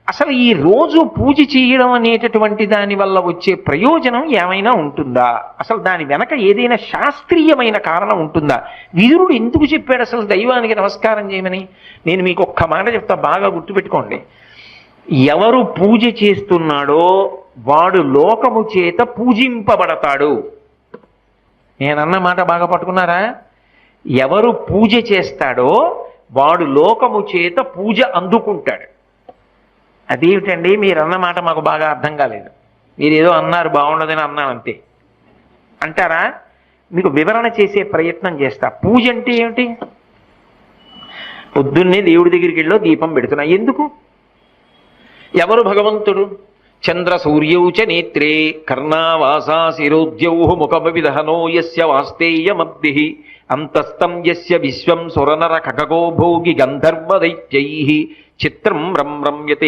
అసలు ఈ రోజు పూజ చేయడం అనేటటువంటి దాని వల్ల వచ్చే ప్రయోజనం ఏమైనా ఉంటుందా? అసలు దాని వెనక ఏదైనా శాస్త్రీయమైన కారణం ఉంటుందా? విదురుడు ఎందుకు చెప్పాడు అసలు దైవానికి నమస్కారం చేయమని? నేను మీకు ఒక్క మాట చెప్తా, బాగా గుర్తుపెట్టుకోండి. ఎవరు పూజ చేస్తున్నాడో వాడు లోకము చేత పూజింపబడతాడు. నేనన్న మాట బాగా పట్టుకున్నారా? ఎవరు పూజ చేస్తాడో వాడు లోకము చేత పూజ అందుకుంటాడు. అదేమిటండి మీరు అన్న మాట మాకు బాగా అర్థం కాలేదు, మీరు ఏదో అన్నారు బాగుండదని అన్నాను అంతే అంటారా? మీకు వివరణ చేసే ప్రయత్నం చేస్తా. పూజ అంటే ఏమిటి? పొద్దున్నే దేవుడి దగ్గరికి వెళ్ళో దీపం పెడుతున్నా, ఎందుకు? ఎవరు భగవంతుడు? చంద్ర సూర్యౌచ నేత్రే కర్ణావాసా శిరోద్యౌ ముఖమవిదహనో యస్య వాస్తేయమబ్ధి అంతస్తం యస్య విశ్వం సురనర ఖగో భోగి గంధర్వ దైత్యైః చిత్రం రమ్యతే